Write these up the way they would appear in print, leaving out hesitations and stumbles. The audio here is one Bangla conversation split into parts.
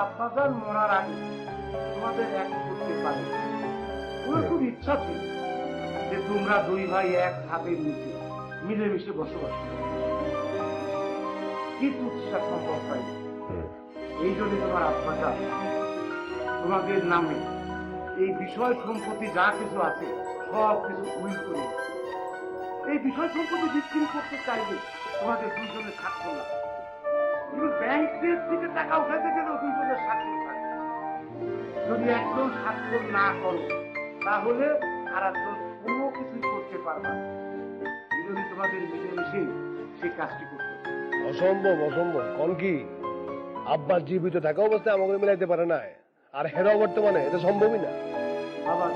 আব্বাজান মরার আগে তোমাদের এক করতে পারে। ওর খুব ইচ্ছা ছিল যে তোমরা দুই ভাই এক হাতের নিচে মিলেমিশে বসবাস করো, কিন্তু সেটা সম্ভব হয়। এই জন্য তোমার আব্বাজান তোমাদের নামে এই বিষয় সম্পত্তি যা কিছু আছে সব কিছু উইল করে এই বিষয় সম্পত্তি বিক্রি করতে চাইলে তোমাদের দুইজনের স্বাক্ষর লাগবে। কিন্তু ব্যাংকের থেকে টাকা উঠাতে গেলেও দুইজনের স্বাক্ষর থাকবে। যদি একজন স্বাক্ষর না করো তাহলে আর একজন কোনো কিছুই করতে পারবে না। এই জন্য তোমাদের মিলেমিশে সেই কাজটি করতে হবে। অসম্ভব অসম্ভব কোন কি আব্বা জীবিত থাকা অবস্থায় আমাকে মিলাইতে পারে না, আর হেরাও বর্তমানে এটা সম্ভবই না। আবার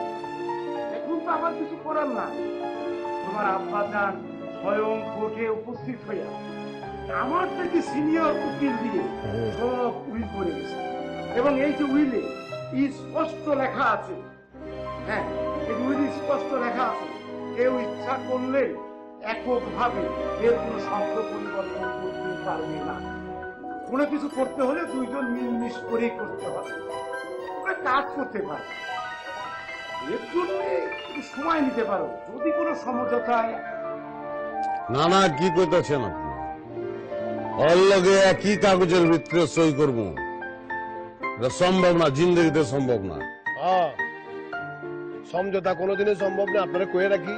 এখন তো আমার কিছু করার না। তোমার আব্বাজান স্বয়ং কোর্টে উপস্থিত হইয়া আমার থেকে সিনিয়র উকিল দিয়ে সব উইল করে গেছে, এবং এই যে উইলে স্পষ্ট লেখা আছে, হ্যাঁ এই উইলে স্পষ্ট লেখা আছে, কেউ ইচ্ছা করলে এককভাবে এর কোনো শব্দ পরিবর্তন করতে পারবে না। কোনো কিছু করতে হলে দুইজন মিলমিশ করেই করতে হবে, তোমরা কাজ করতে পারবে। এর জন্য একটু সময় নিতে পারো, যদি কোনো সমঝোতায়। না না, কি কইতেছেন আপনি? ওর লগে একই কাগজের ভিতরে সই করবো, এটা সম্ভব না, জিন্দগিতে সম্ভব না। হ্যাঁ, সমঝোতা কোনোদিনই সম্ভব না। আপনারা কয়ে রাখি,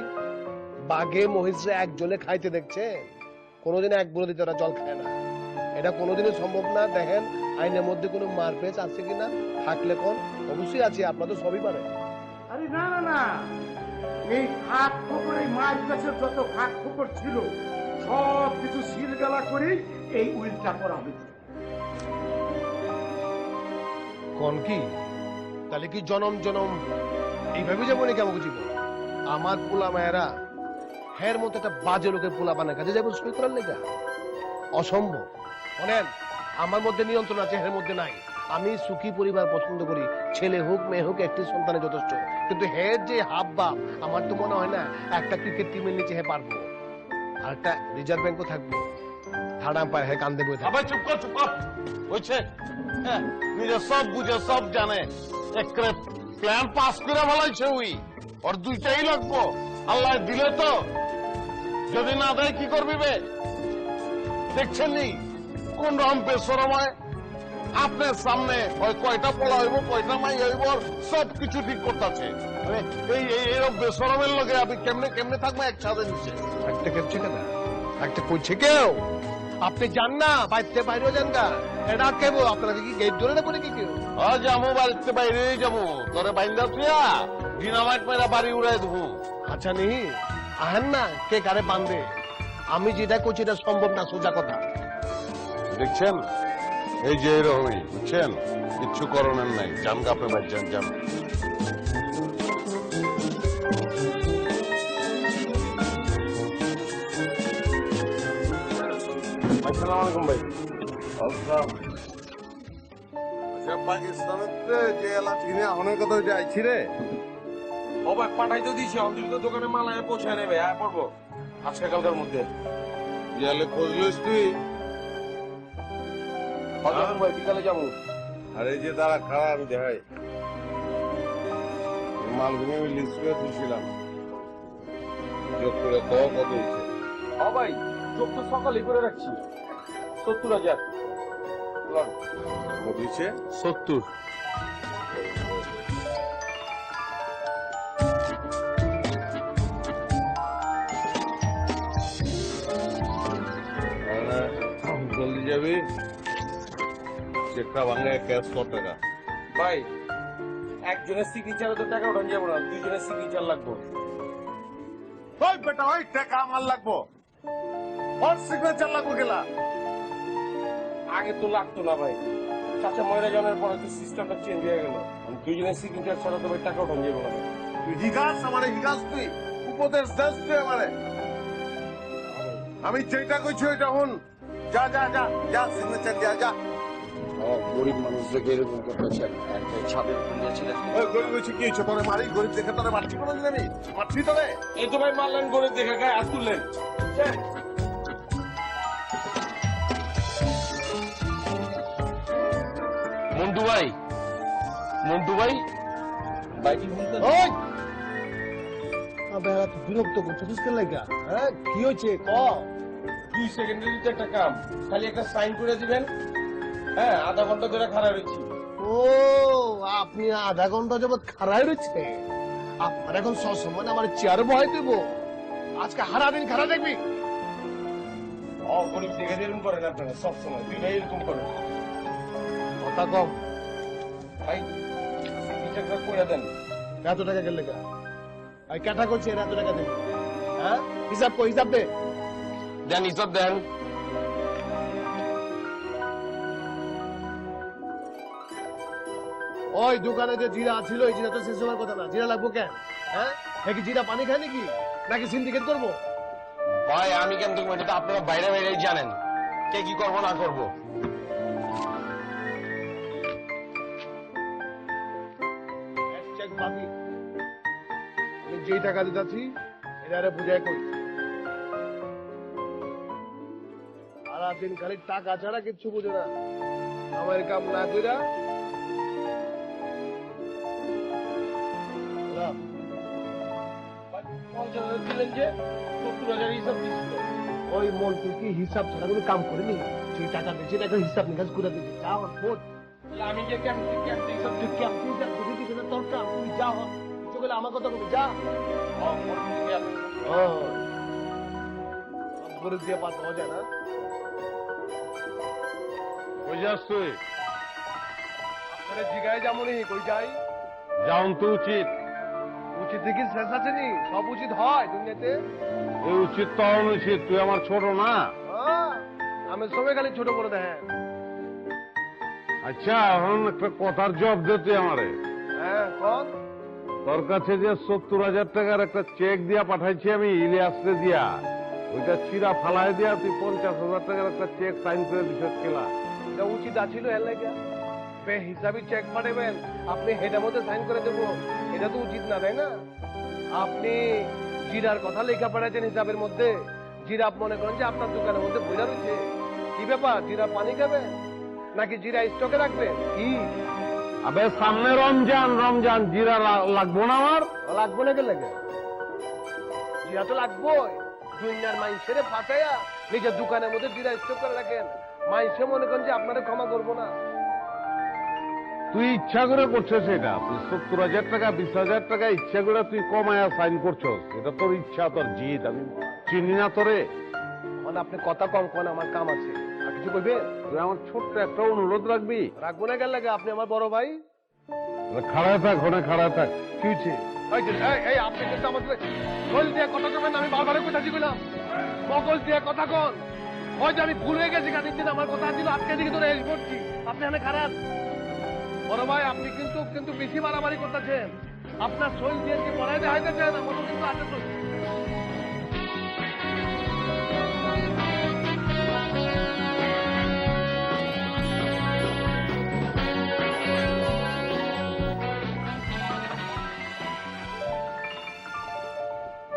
বাঘে মহিষে একজনে খাইতে দেখছেন, কোনোদিন এক বলে দিতে ওরা জল খায় না। এটা কোনোদিনই সম্ভব না। দেখেন আইনের মধ্যে কোনো মারপেচ আছে কিনা, থাকলে কোন অবশ্যই আছে, আপনারা তো সবই পারেন। আরে না না না, এই খাট খবর, এই মাছ গাছের যত খাট খবর ছিল সব কিছু সিলগালা করে এই উইলটা করা হয়েছে। কোন কি তাহলে কি জনম জনম এইভাবে যাবো নাকি আমাকে জীবন? আমার পোলা মায়েরা হের মতো একটা বাজে লোকের পোলা বানায় কাজে যাবো সই করার লেগা? অসম্ভব। শোনেন, আমার মধ্যে নিয়ন্ত্রণ আছে, হের মধ্যে নাই। আমি সুখী পরিবার পছন্দ করি, ছেলে হোক মেয়ে হোক একটি সন্তানের যথেষ্ট। কিন্তু হের যে হাব বাপ, আমার তো মনে হয় না একটা ক্রিকেট টিমের নিচে হে পারবো। আর একটা রিজার্ভ ব্যাংকও থাকবো, থার্ড আম্পায়ার হে কান্দে বই থাকবে। আবার চুপ কর, চুপ কর, বুঝছে? নিজে সব বুঝে, সব জানে, একটা প্ল্যান পাস করে ভালাইছে ওই। ওর দুইটাই লাগবো, আল্লাহ দিলে তো, যদি না দেয় কি করবি বে? দেখছেন নি কোন রকম বেসরমায় আপনার সামনে ওই কয়টা পোলা হইব, কয়টা মাই হইব, সব কিছু ঠিক করতেছে। এই এইরকম বেসরমের লগে আপনি কেমনে কেমনে থাকবো একসাথে নিচ্ছে? একটা কেছে কেন, একটা কইছে কেউ? আপনি যান না, বাইরে বাইরেও যান না, এটা কেবো আপনাকে কি গেট ধরে নেবো নাকি কেউ? যাবো, বাড়িতে বাইরেই যাবো, তোরে বাইন্দা থুয়া ডিনামাইট মেরা বাড়ি উড়াই দেবো। আচ্ছা নি আহেন না, কে কারে বান্ধে? আমি যেটা করছি এটা সম্ভব না, সোজা কথা। দেখছেন এই যে এরকমই, বুঝছেন? কিচ্ছু করণের নাই, যান কাপে বাই, যান যান। আসসালামু আলাইকুম ভাই। আচ্ছা, পাকিস্তানের যে এলাচ কিনে অনেক কথা যাইছি রে। ও ভাই পাঠাই তো দিয়েছি, অন্তত দোকানে মাল আয় পৌঁছায় নেবে, আয় পড়বো আজকে কালকার মধ্যে। গেলে খোঁজলিস তুই? ভাই বিকালে যাবো। আর এই যে তারা খারাপ, আমি দেখাই মালগুলো আমি লিস্ট করে তুলছিলাম, যোগ করে কত হয়েছে। ও ভাই চোখ তো সকালই করে রাখছি, 70,000 কত হয়েছে? 70। জলদি যাবি, চেকটা ভাঙে ক্যাশ কত টাকা? ভাই একজনের সিগনেচারে তো টাকা উঠান যাবো না, দুইজনের সিগনেচার লাগবো। ওই বেটা, ওই টাকা আমার লাগবো, ওর সিগনেচার লাগবো গেলা। আগে তো লাগতো না ভাই, চাচা ময়রা জানার পরে তো সিস্টেমটা চেঞ্জ হয়ে গেল। দুইজনের সিগনেচার ছাড়া তো ভাই টাকা উঠান যাবো না। তুই হিগাস আমারে, হিগাস তুই উপদেশ দেশ তুই আমারে। আমি যেটা কইছি ওইটা হন, যা যা যা যা, সিগনেচার যা যা। গরিব মানুষদেরকে এরকম করতেছেন, ছাদের নিয়েছিলেন। গরিব হয়েছে কি হয়েছে? তোরে মারি, গরিব দেখে তোরে মারছি কোনোদিন আমি? মারছি তোরে? এই তো ভাই মারলেন, গরিব দেখে গায়ে হাত তুললেন। মন মন্টু ভাই, মন্টু ভাই, বাইটি বলতে ওই আবে এত বিরক্ত করছো কিসের লাগা? হ্যাঁ কি হয়েছে ক? 2 সেকেন্ডের ভিতরে একটা কাম, খালি একটা সাইন করে দিবেন। হ্যাঁ, আধা ঘন্টা ধরে খাড়া রয়েছি। ও আপনি আধা ঘন্টা যাবৎ খাড়াই রয়েছে? আপনার এখন সসম্মান আমার চেয়ারে বহাই দেব? আজকে হারা দিন খাড়া দেখবি? গরিব দেখে এরকম করেন আপনারা সবসময়, দুই ভাই এরকম করেন। কথা কম। ভাই সিগনেচারটা করে দেন। এত টাকা গেলে গা? আমি কাটা করছি এর এত টাকা দেবো? হ্যাঁ হিসাব কো, হিসাব দে। দেন হিসাব দেন। ওই দোকানে যে জিরা ছিল এই জিরা তো শেষ হওয়ার কথা না। জিরা লাগবো কেন? হ্যাঁ নাকি জিরা পানি খায় নাকি? নাকি সিন্ডিকেট করবো? ভাই আমি কেন দেখবো? এটা তো আপনারা বাইরে বাইরেই জানেন কে কি করবো না করবো। চেক বাকি। আমি যেই টাকা দিতেছি এটারে বুঝাই করি। সারাদিন খালি টাকা ছাড়া কিচ্ছু বুঝে না। আমার কাম না কইরা ভাই 50,000 দিলেন যে 70,000 হিসাব দিচ্ছিল। ওই মন্টু কি হিসাব ছাড়া কোনো কাম করেনি? সেই টাকা দিয়েছে টাকা হিসাব নিকাশ করে দিয়েছে। যা আমার ভোট তাহলে আমি যে কেমন হিসাব তুই দিচ্ছি? ক্যাপ্টেন যা বুঝে দিবি না তোর কাম। তুই যা হন চলে আমার কথা বলবি যা। করে দিয়ে পাত হওয়া যায় না। কই যাস তুই? আপনারা জিগায় যেমনই কই যাই। যাউন তো উচিত। উচিত দেখি শেষ আছে নি? সব উচিত হয় দুনিয়াতে। এই উচিত তো অনুচিত। তুই আমার ছোট না। আমি সবাই খালি ছোট বড় দেখেন। আচ্ছা এখন একটা কথার জবাব দে তুই আমারে। হ্যাঁ কন। তোর কাছে যে 70,000 টাকার একটা চেক দিয়া পাঠাইছি আমি ইলিয়াসকে দিয়া, ওইটা চিরা ফালাই দিয়া তুই 50,000 টাকার একটা চেক সাইন করে দিছ কেলা? এটা উচিত আছিল এর লাগে বে হিসাবি চেক পাঠাবেন আপনি হেডের মধ্যে সাইন করে দেবো? এটা তো উচিত না তাই না? আপনি জিরার কথা লেখা পাঠাচ্ছেন হিসাবের মধ্যে। জিরা মনে করেন যে আপনার দোকানের মধ্যে বইরা রয়েছে। কি ব্যাপার? জিরা পানি খাবেন নাকি জিরা স্টকে রাখবেন? কি আবে সামনে রমজান, রমজান জিরা লাগবো না আমার? লাগবো না? কে লাগে? জিরা তো লাগবোই। দুনিয়ার মাইন্সের ফাটাইয়া নিজের দোকানের মধ্যে জিরা স্টক করে রাখেন। মাইন্সে মনে করেন যে আপনারা ক্ষমা করবো না। তুই ইচ্ছা করে করছিস এটা। তুই 70,000 টাকা 20,000 টাকা ইচ্ছা করে তুই কমায়া সাইন করছস। এটা তোর ইচ্ছা, তোর জিদ। আমি চিনি না তোরে। মানে আপনি কথা কম কোন, আমার কাম আছে। আর কিছু কইবেন? তুই আমার ছোট্ট একটা অনুরোধ রাখবি। রাখবো না কেন লাগে? আপনি আমার বড় ভাই। খাড়ায় থাক, ওখানে খাড়ায় থাক। কি হয়েছে? এই আপনি কিন্তু আমার মগল দিয়ে কথা কবেন। আমি বারবার কথা বললাম মগল দিয়ে কথা কন। হয়তো আমি ভুল হয়ে গেছি। গাড়ির দিন আমার কথা ছিল আজকে দিকে ধরে হেল্প করছি। আপনি এখানে খারাপ বড় ভাই। আপনি কিন্তু বেশি বাড়াবাড়ি করতেছেন। আপনার শৈল দিয়ে কি পড়াই দেখাইতেছেন? আমারও কিন্তু আছে তো।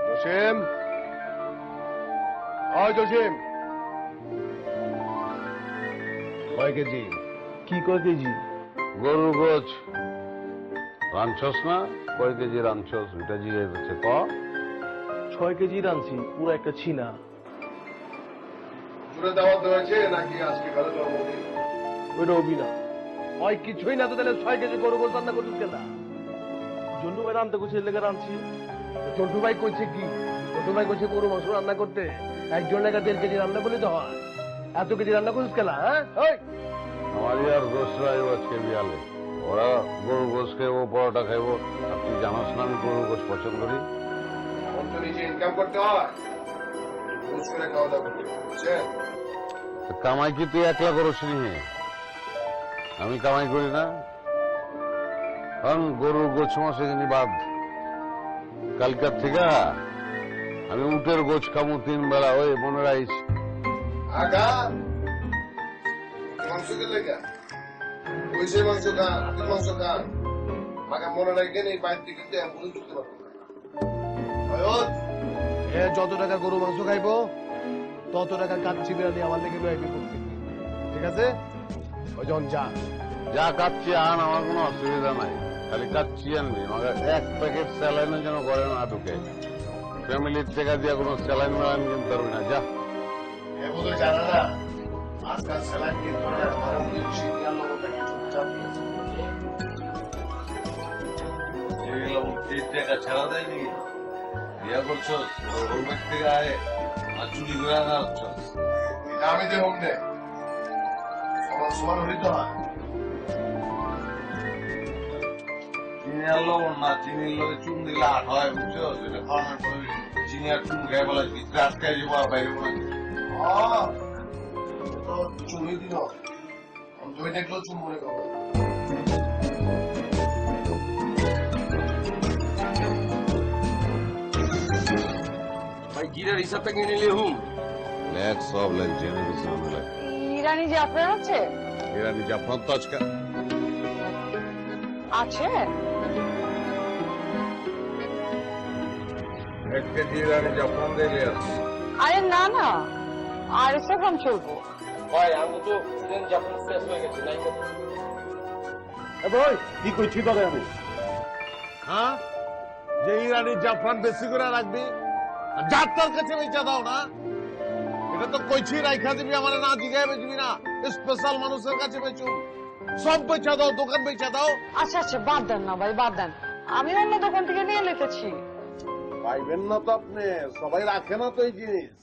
জসিম, জসিম কয় কেজি? কি কয় কেজি? গরুর গোছ রানছস না? কয় কেজি রানছস? ওইটা জিজ্ঞেস করছে। 6 কেজি রাঁধছি, পুরো একটা ছিনা। জুড়ে দাওয়াত হয়েছে নাকি আজকে কালে জন্মদিন? ওইটা অবি না। হয় কিছুই না তো তাহলে 6 কেজি গরু গোশ রান্না করছিস কেন? জন্টু ভাই রাঁধতে করছে, এর লেগে রাঁধছি। জন্টু ভাই কইছে কি? জন্টু ভাই কইছে গরু মাংস রান্না করতে। একজন লেগে 1.5 কেজি রান্না বলে তো হয়। এত কেজি রান্না করছিস কেন? হ্যাঁ আমার আর গোসরা আজকে বিয়ালে। ওরা গরু গোস খাইবো, পরোটা খাইবো। আর তুই জানাস না আমি গরু গোস পছন্দ করি। ইনকাম করতে হয়, বুঝ করে খাওয়া দাওয়া করতে বুঝছেন? কামাই কি তুই একলা করস নি? আমি কামাই করি না? কারণ গরুর গোছ মাসে যিনি বাদ। কালকার থেকে আমি উটের গোছ খামু 3 বেলা। ওই মনে রাখিস। আগা মাংস গেলে গা ওই সেই মাংস খান, আপনি মাংস খান। আগা মনে রাখেন এই বাইর থেকে কিন্তু এমন ঢুকতে পারবো না। যত টাকা গরু মাংস খাইবো তত টাকা কাচ্চি বিরিয়ানি আমার লেগে লইবি প্রত্যেকদিন। ঠিক আছে? ওই যখন যা যা খাচ্ছি আন, আমার কোনো অসুবিধা নাই, খালি খাচ্ছি আনবি, আমাকে 1 প্যাকেট স্যালাইনের যেন ঘরে না ঢুকে। ফ্যামিলির থেকে দিয়ে কোনো স্যালাইন মেলাইন কিনতে পারবি না, যা। এগুলো জানা না আজকাল স্যালাইন কিনতে হয় ঘরে মধ্যে সিরিয়াল লোক থাকে চুপচাপ ছাড়া দেয়নি, বিয়া করছো থেকে আয় আর চুরি করে আনা হচ্ছে। আমি দেব নে সমান সমান হইতে তো হয়। চিনি আর লবণ না, চিনির লগে চুন দিলে আট হয়, বুঝছো? সেটা খাওয়ানোর পরে চিনি আর চুন খেয়ে বলা ভিতরে আটকায় যাবো আর বাইরে মনে তো চুমই দিল তুমি দেখলেও চুম মনে করো। ভাই জিরার হিসাবটা কিনে নিলে হুম। লেখ সব লেখ জেনে দিচ্ছে লেখ। ইরানি জাফরান আছে? ইরানি জাফরান তো আজকে আছে। এক কেজি ইরানি জাফরান দিলে আছে। আরে না না, আর এসব গ্রাম চলবো। ভাই আমি তো যখন শেষ হয়ে গেছে নাই তো। ভাই কি কইছি তবে আমি হ্যাঁ, যে ইরানি জাফরান বেশি করে রাখবি আর যার তার কাছে বেচা দাও না, এটা তো কইছি রাইখা দিবি, আমার না জিগায় বেচবি না, স্পেশাল মানুষের কাছে বেচু, সব বেচা দাও, দোকান বেচা দাও। আচ্ছা আচ্ছা, বাদ দেন না ভাই, বাদ দেন, আমি অন্য দোকান থেকে নিয়ে নিতেছি। পাইবেন না তো আপনি, সবাই রাখে না তো এই জিনিস।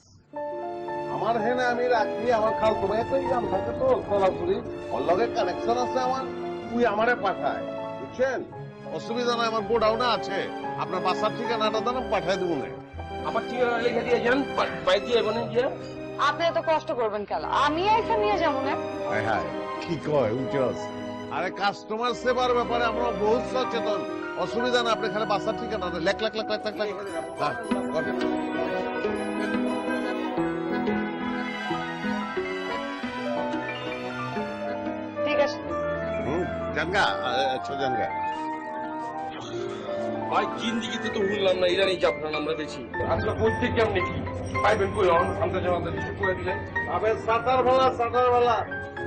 আমার হেনে আমি রাখি, আমার খালতো ভাই তো ইরাম থাকে তো সরাসরি, ওর লগে কানেকশন আছে আমার, তুই আমারে পাঠায়, বুঝছেন? অসুবিধা নাই, আমার গোডাউনে আছে, আপনার বাসার ঠিকানাটা দেন, পাঠায় দেবো না। আমার ঠিকানা লিখে দিয়ে যান, পাই দিয়ে এগোনে গিয়ে। আপনি এত কষ্ট করবেন কেন, আমি এসে নিয়ে যাবো না। হ্যাঁ হ্যাঁ, কি কয় উঠস। আরে কাস্টমার সেবার ব্যাপারে আমরা বহুত সচেতন, অসুবিধা না, আপনি খালি বাসার ঠিকানা লেখ লেখ লেখ লেখ লেখ লেখ। হ্যাঁ, করেন। ঠিক আছে। জানগা, আচ্ছা জানগা। ভাই জিন্দিগিতে তো ভুললাম না ইরানি জাফরান আমরা বেশি। আজকে বলতে কেমনি কি পাইবেন কই আমাদের জন্য কিছু করে দিলে। আবে সাতার বেলা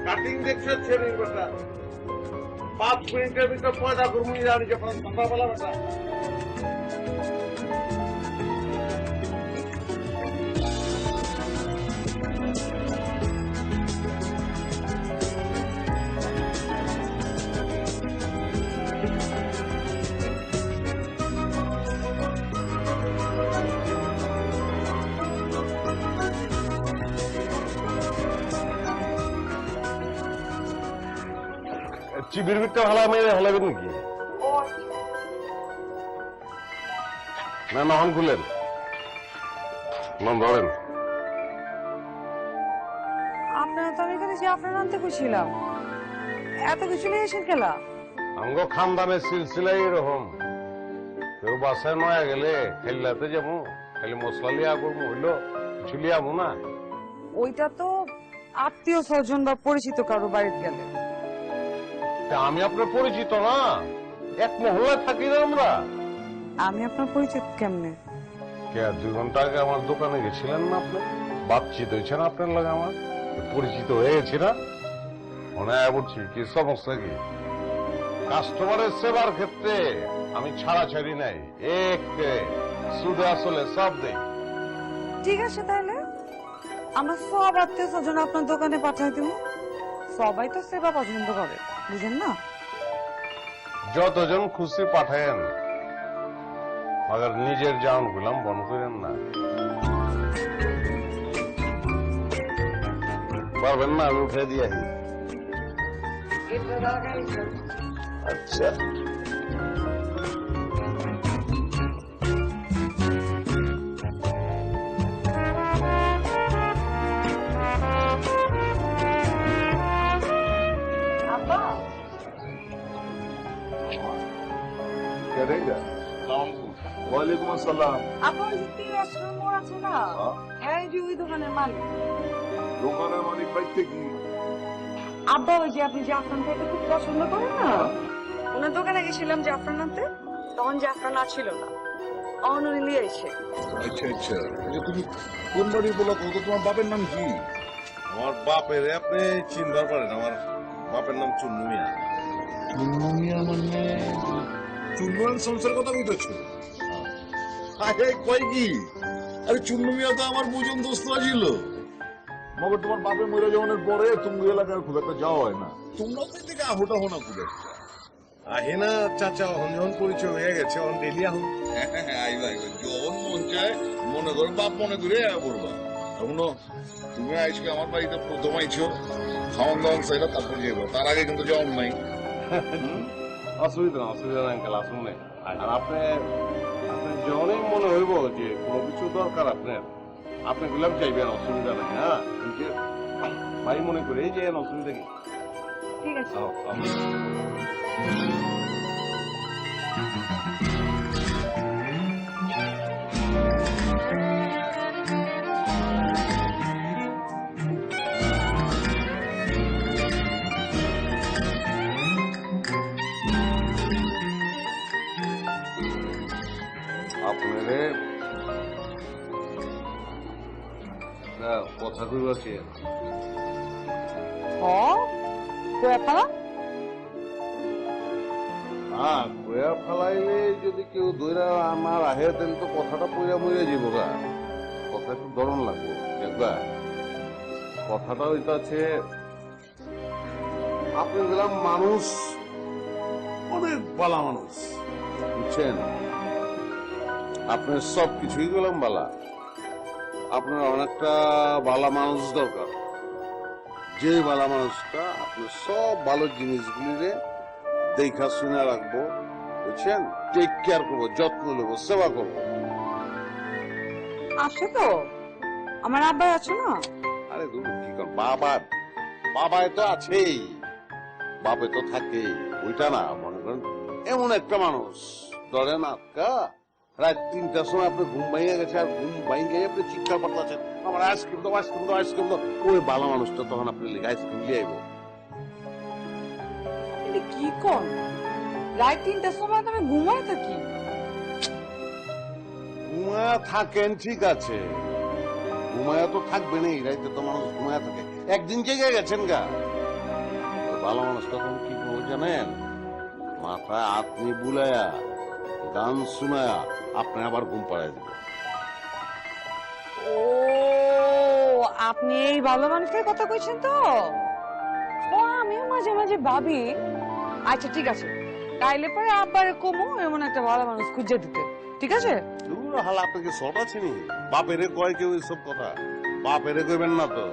কাটিং দেখছে ছেড়ে বেটা, 5 মিনিটের ভিতর পয়দা করবো ইরানি যখন সাতার বেলা বেটা। চিবির ভিতরে হালা মেরে হালাবেন নাকি? না নহন খুলেন, নাম ধরেন। আপনারা তো আমি এখানে জাফরান আনতে খুঁজছিলাম, এত কিছু নিয়ে এসে খেলা। আমগো খানদানের সিলসিলাই এরকম, কেউ বাসায় নয়া গেলে খেললাতে যাবো, খালি মশলা লিয়া করবো, হইলো কিছু লিয়াবো না। ওইটা তো আত্মীয় স্বজন বা পরিচিত কারো বাড়িতে গেলে। তা আমি আপনার পরিচিত না, এক মহল্লায় থাকি না আমরা। আমি আপনার পরিচিত কেমনে? কে 2 ঘন্টা আগে আমার দোকানে গেছিলেন না আপনি, বাতচিত হয়েছে না আপনার লাগে, আমার পরিচিত হয়ে গেছি না। মনে বলছি কি সমস্যা কি? কাস্টমারের সেবার ক্ষেত্রে আমি ছাড়াছাড়ি নাই, এক সুদে আসলে সব দেই। ঠিক আছে, তাহলে আমরা সব আত্মীয় স্বজন আপনার দোকানে পাঠাই দিব। সবাই তো সেবা পছন্দ করে, বুঝেন না? যতজন খুশি পাঠায়েন, মগর নিজের জান গুলাম বন করেন না। পারবেন না? আমি উঠে দিয়ে আসি। আচ্ছা, আব্বা, ওয়ালাইকুম আসসালাম। আপনার যে তিরস্কার মোড় আছে না, এই যে ওই দোকানের মালিক। দোকানের মালিক বাইতে কি? আব্বা, ওই যে আপনি জাফরান খাইতে খুব পছন্দ করেন না, ওনার দোকানে গেছিলাম জাফরান আনতে, তখন জাফরান আর ছিল না, অননি নিয়ে এসে। আচ্ছা আচ্ছা, তুমি কোন বাড়ির বলো তো? তোমার বাপের নাম কি? আমার বাপের আপনি চিনবার পারেন, আমার বাপের নাম চুন্নু মিয়া। চুন্নমিয়া মানে চুন্নয়ন সংসার কথা কইতেছ? আরে কয় কি? আরে চুন্নমিয়া তো আমার বুঝন দোস্ত ছিল। মগর তোমার বাপে মরে যাওয়ার পরে তুমি এলাকার খুব একটা যাওয়া হয় না। তোমরা তো থেকে আহোটা হো না খুব একটা। আহে না চাচা, যখন পরিচয় হয়ে গেছে অন ডেলি আহুন। আইবা যখন মন চায় মনে করো বাপ মনে করে বলবা। এখনো তুমি আজকে আমার বাড়িতে প্রথম আইছো, খাওয়ান দাওয়ান চাইলে তারপর যাবো, তার আগে কিন্তু যাওয়ার নাই। অসুবিধা নাই আঙ্কেল, আসুন নাই। আর আপনি যখনই মনে হইব যে কোনো কিছু দরকার আপনি গুলাম চাইবেন, অসুবিধা নাই। হ্যাঁ, নিজে ভাই মনে করে যে অসুবিধা কি। ঠিক আছে। আপনারে কথা কইব আছে। হ্যাঁ, কয়া ফেলাইলে যদি কেউ দইরা আমার আহে তাহলে তো কথাটা পইরা মইরা যাবো গা। কথা একটু ধরন লাগবো দেখবা। কথাটা হইতাছে আপনি গেলাম মানুষ অনেক বালা মানুষ, বুঝছেন? আপনার সব কিছুই গেলাম বালা। আপনার অনেকটা বালা মানুষ দরকার, যে বালা মানুষটা আপনার সব ভালো জিনিসগুলিরে দেখা শুনে রাখবো, বুঝছেন? টেক কেয়ার করবো, যত্ন নেবো, সেবা করবো। আছে তো, আমার আব্বা আছে না? আরে তুমি কি কর, বাবায় তো আছেই, বাপে তো থাকেই, ওইটা না। মনে করেন এমন একটা মানুষ ধরেন আটকা রাত 3টার সময় আপনি ঘুম ভাঙিয়ে গেছে, আর ঘুম ভাঙিয়ে আপনি চিৎকার করতেছেন, আমার আইসক্রিম দাও, আইসক্রিম দাও, আইসক্রিম দাও। ওই ভালো মানুষটা তখন আপনি লিখে আইসক্রিম নিয়ে আইব। কি কোন রাত 3টার সময় তুমি ঘুমায় থাকি? ঘুমায়া থাকেন ঠিক আছে, ঘুমায়া তো থাকবে না, রাইতে তো মানুষ ঘুমায়া থাকে। একদিন জেগে গেছেন গা, ভালো মানুষটা তখন কি করবো জানেন? মাথায় আপনি বুলায়া গান শুনায়া আপনি আবার ঘুম পাড়ায় দিবেন। ও, আপনি এই ভালো মানুষের কথা কইছেন তো? ও, আমিও মাঝে মাঝে ভাবি। আচ্ছা ঠিক আছে, তাইলে পরে আব্বারে কমু এমন একটা ভালো মানুষ খুঁজে দিতে। ঠিক আছে? দূর হাল, আপনাকে সব আছে নি? বাপেরে কয় কেউ এসব কথা? বাপেরে কইবেন না তো,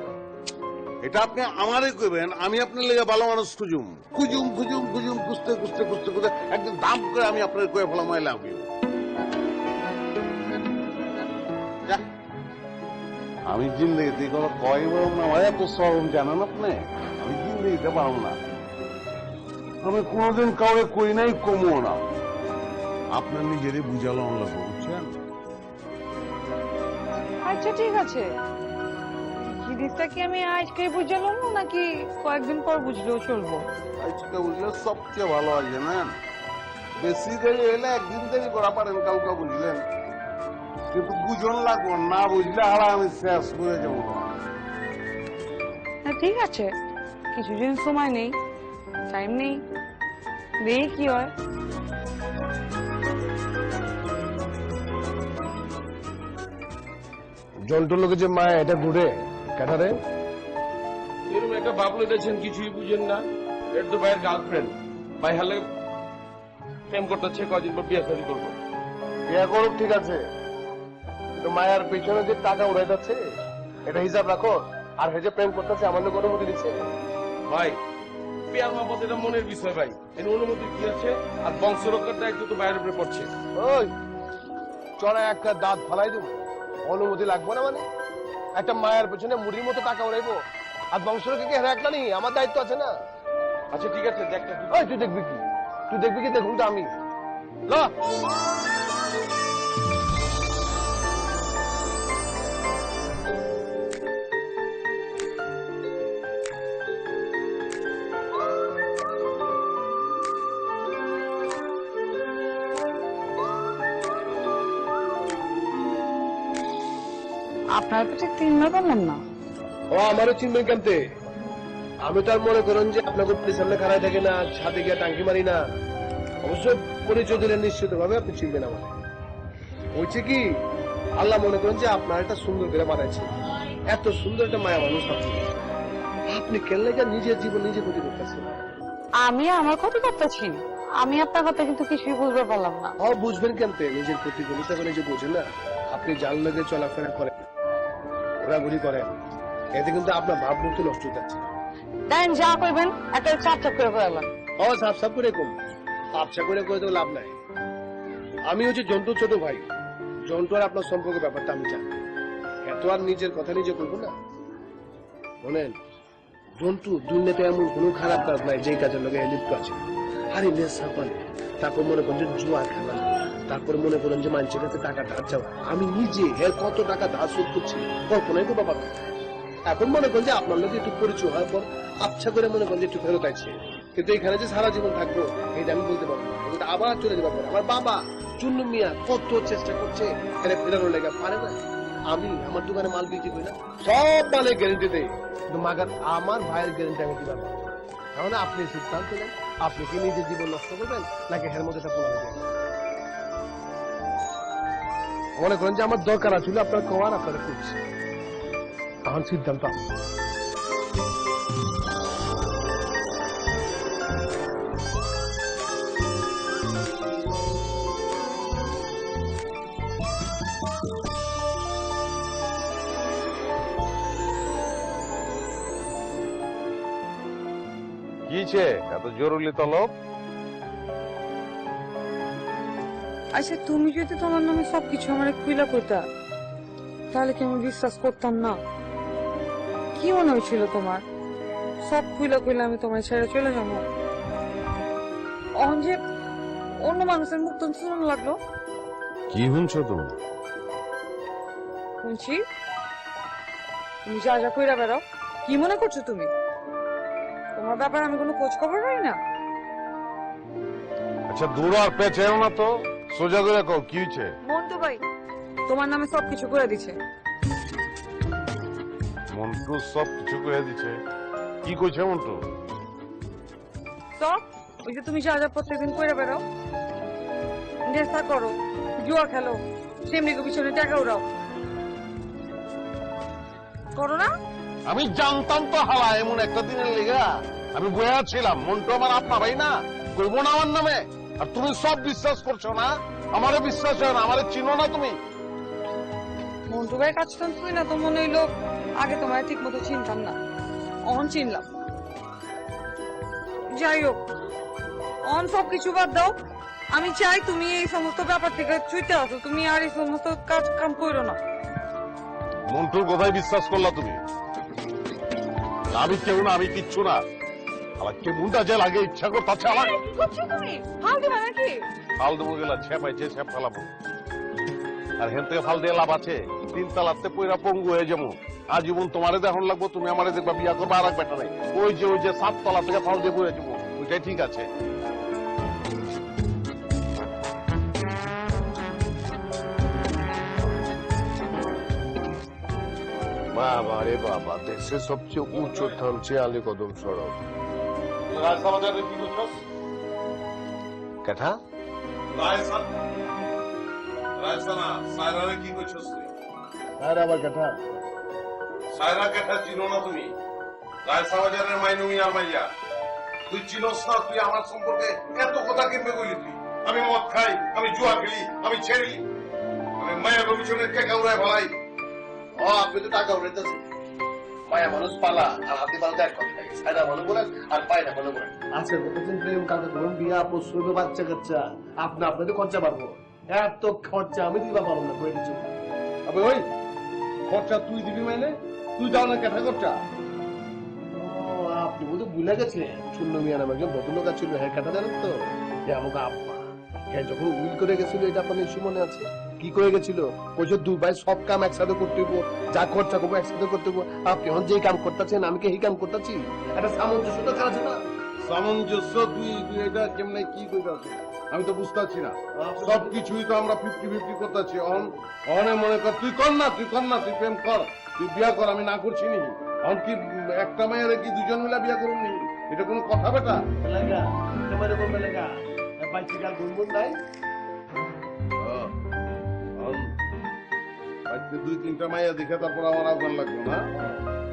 এটা আপনি আমারে কইবেন। আমি আপনার লেগে ভালো মানুষ খুঁজুম খুঁজুম খুঁজুম খুঁজুম খুঁজতে খুঁজতে খুঁজতে খুঁজতে একদিন দাম করে আমি আপনার কয়ে ফেলা মাইলাম। আমি জিন্দগিতে কোনো কয় বললাম না, এত সরম জানেন আপনি? আমি জিন্দগিতে পারব না, আমি কোনোদিন কাউকে কই নাই, কমও না। আপনার নিজেরই বুঝালো লাগবে, বুঝছেন? আচ্ছা ঠিক আছে, জিনিসটা কি আমি আজকে বুঝলাম নাকি কয়েকদিন পর বুঝলেও চলবো? আজকে বুঝলে সবচেয়ে ভালো হয়, জানেন? বেশি দেরি হলে একদিন দেরি করা পারেন, কাউকে বুঝলেন, কিন্তু বুঝন লাগবো না, বুঝলে হারা আমি শেষ করে যাবো। হ্যাঁ ঠিক আছে, কিছুদিন সময় নেই, টাইম নেই, দেখি কি হয়। জন্টুর লোকে যে মায়া এটা ঘুরে কাটারে এরকম একটা বাপ লইতেছেন, কিছুই বুঝেন না। এটা তো ভাইয়ের গার্লফ্রেন্ড, ভাই হালে প্রেম করতেছে, কদিন পর বিয়ে শাদী করবো। বিয়ে করুক ঠিক আছে, কিন্তু মায়ার পেছনে যে টাকা উড়াই যাচ্ছে এটা হিসাব রাখো। আর হে যে প্রেম করতেছে আমার লোক অনুমতি দিচ্ছে? ভাই পেয়ার মহব্বত এটা মনের বিষয় ভাই, এর অনুমতি কি আছে? আর বংশ রক্ষার দায়িত্ব তো বাইরের উপরে পড়ছে। ওই চড়া একটা দাঁত ফালাই দেবো, অনুমতি লাগবো না মানে? একটা মায়ের পেছনে মুড়ির মতো টাকা উড়াইবো আর বংশরকে কি হেরা একটা নেই? আমার দায়িত্ব আছে না? আচ্ছা ঠিক আছে, দেখতে ওই তুই দেখবি কি? তুই দেখবি কি? দেখুন তো আমি ল আপনার তো ঠিক চিনতে পারলাম না। ও আমারও চিনবেন কেনতে? আমি তো আর মনে করেন যে আপনাকে সামনে খাড়াই থাকে না, ছাদে গিয়ে টাঙ্কি মারি না। অবশ্য পরিচয় দিলে নিশ্চিত ভাবে আপনি চিনবেন আমার। হয়েছে কি, আল্লাহ মনে করেন যে আপনার একটা সুন্দর করে বানাইছে, এত সুন্দর একটা মায়া মানুষ আপনি কেন লেগে নিজের জীবন নিজে ক্ষতি করতেছেন। আমি আমার ক্ষতি করতেছি? আমি আপনার কথা কিন্তু কিছুই বুঝতে পারলাম না। বুঝবেন কেন? নিজের প্রতিকূলতা করে যে বোঝেন না, আপনি যার লগে চলাফেরা করেন, ঘোরাঘুরি করেন, এতে কিন্তু আপনার ভাবমূর্তি নষ্ট হয়ে যাচ্ছে। দেন যা করবেন একটা চাপ চাপ করে করলাম। সাফ সাফ করে কম, আবসা করে তো লাভ নাই। আমি হচ্ছে জন্টুর ছোট ভাই, জন্টু আর আপনার সম্পর্ক ব্যাপারটা আমি জানি। এত আর নিজের কথা নিজে করবো না। শোনেন জন্টু, দুনিয়াতে এমন কোনো খারাপ কাজ নাই যে কাজের লগে লিপ্ত আছে। আরে নেশা পান, তারপর মনে করেন যে জুয়া খেলা, তারপর মনে করেন যে মানুষের কাছে টাকা ধার চাওয়া। আমি নিজে এর কত টাকা ধার শোধ করছি কল্পনাই করতে পারবো। এখন মনে করেন যে আপনার লোক একটু পরিচয় হওয়ার পর আচ্ছা করে মনে করেন যে একটু ফেরত আছে, কিন্তু এখানে যে সারা জীবন থাকবো এটা আমি বলতে পারবো না। কিন্তু আবার চলে যাবার পর আমার বাবা চুন্নু মিয়া কত চেষ্টা করছে এখানে ফেরানোর লেগে, পারে না। আমি আমার দোকানে মাল বিক্রি করি না, সব মালের গ্যারেন্টি দেয়, কিন্তু মাগার আমার ভাইয়ের গ্যারেন্টি আমি দিতে পারবো। তাহলে আপনি সিদ্ধান্ত নেন, আপনি কি নিজের জীবন নষ্ট করবেন নাকি হের মধ্যে পোলা হয়ে যাবেন। মনে করেন যে আমার দরকার ছিল আপনার কমান, আপনারা করছি, আমার সিদ্ধান্ত আপনার। কিছে এত জরুরি তলব? আচ্ছা তুমি যদি তোমার নামে সবকিছু আমার খুইলা কইতা তাহলে কি আমি বিশ্বাস করতাম না? কি মনে হয়েছিল তোমার সব খুইলা কইলে আমি তোমার ছেড়ে চলে যাবো? অন যে অন্য মানুষের মুখ তো শুনুন লাগলো। কি শুনছো তুমি? শুনছি তুমি যা যা কইরা বেড়াও। কি মনে করছো তুমি তোমার ব্যাপারে আমি কোনো খোঁজ খবর রাখি না? আচ্ছা দূর আর পেছেও না তো, সোজা করে কও কি হয়েছে? মন্টু ভাই তোমার নামে সবকিছু করে দিছে। মন্টু সব কিছু করে দিছে? কি কইছে মন্টু? সব ওই যে তুমি যা যা প্রত্যেকদিন করে বেড়াও, নেশা করো, জুয়া খেলো, সেমনিকে পিছনে টাকা উড়াও, করো না? আমি জানতাম তো হালা এমন একটা দিনের লেগা আমি বয়া ছিলাম। মন্টু আমার আপনা ভাই না, কইব না আমার নামে? আর তুমি সব বিশ্বাস করছো না? আমারে বিশ্বাস হয় না, আমারে চিনো না তুমি? মন্টু ভাইয়ের কাছে তো তুই না তো মনে হইলো আগে তোমার ঠিক মতো চিনতাম না, অন চিনলাম। যাই হোক অন সবকিছু বাদ দাও, আমি চাই তুমি এই সমস্ত ব্যাপার থেকে ছুটে আসো, তুমি আর এই সমস্ত কাজ কাম করো না। মন্টুর কথাই বিশ্বাস করলা তুমি? আমি কেউ না, আমি কিচ্ছু না। আমার কেমনটা যে লাগে ইচ্ছা করতে আমার। কি করছো তুমি? হাল দিবা নাকি? ফাল দেবো গেলা, ছেপাইছে ছেপ ফেলাবো। আর হেন থেকে ফাল দিয়ে লাভ আছে? 3 তালাতে পয়রা পঙ্গু হয়ে যাবো। আজীবন তোমারে দেখুন লাগবো, তুমি আমারে দেখবা, বিয়া করবা আর এক বেটা নাই। ওই যে 7 তলা থেকে ফাল দিয়ে পড়ে যাবো, ওইটাই ঠিক আছে। বাবা রে বাবা, দেশের সবচেয়ে উঁচু থামছে আলীকদম সড়ক। রাজবাজারে কি করছস? কাঠা রাজসানা সায়রারে কি করছস তুই? আর আবার কাঠা সায়রা কেটা চিনো না তুমি? রাজবাজারের মাইনু মিয়ার মাইয়া। তুই চিনোস না? তুই আমার সম্পর্কে এত কথা কেমনে বলি? তুই আমি মদ খাই, আমি জুয়া খেলি, আমি ছেড়ি, আমি মায়ের পিছনে টাকা উড়াই ফেলাই। আপনি তো টাকা উড়াইতেছেন। মায়া মানুষ পালা আর হাতি পালা এক কথা থাকে, সাইডা মনে বলেন আর পায়রা মনে বলেন। আজকে বলতেছেন প্রেম, কালকে ধরুন বিয়া, পরশু বাচ্চা কাচ্চা, আপনাদের খরচা পারবো। এত খরচা আমি দিবা পারবো না, করে কিছু। আবে ওই খরচা তুই দিবি মানে? তুই দাও না কেটা খরচা? আপনি বোধ ভুলে গেছে, চুন্নু মিয়া নামে একজন ভদ্রলোক ছিল, হ্যাঁ কাটা জানেন তো? যে আমাকে আব্বা হ্যাঁ যখন উইল করে গেছিল, এটা আপনার নিশ্চয় মনে আছে? কি করে গেছিল? ওই যে 2 ভাই সব কাম একসাথে করতে হইব, যা খরচা করবো একসাথে করতে হইব। আপনি এখন যে কাম করতেছেন, আমি কি এই কাম করতেছি? একটা সামঞ্জস্য দরকার আছে না? সামঞ্জস্য তুই এটা কেমনে কি করতে? আমি তো বুঝতে পারছি না। সবকিছুই তো আমরা 50-50 করতেছি। অনে মনে কর তুই কর না, তুই প্রেম কর, তুই বিয়া কর, আমি না করছি নি। এখন কি একটা মায়ের কি দুজন মিলা বিয়া করুন নি? এটা কোনো কথা বেটা? লাগা তোমার কোন লাগা বাইতে গাল গুনগুন নাই বাড়িতে 2-3টা মাইয়া দেখে তারপর আমার আহ্বান লাগবে না?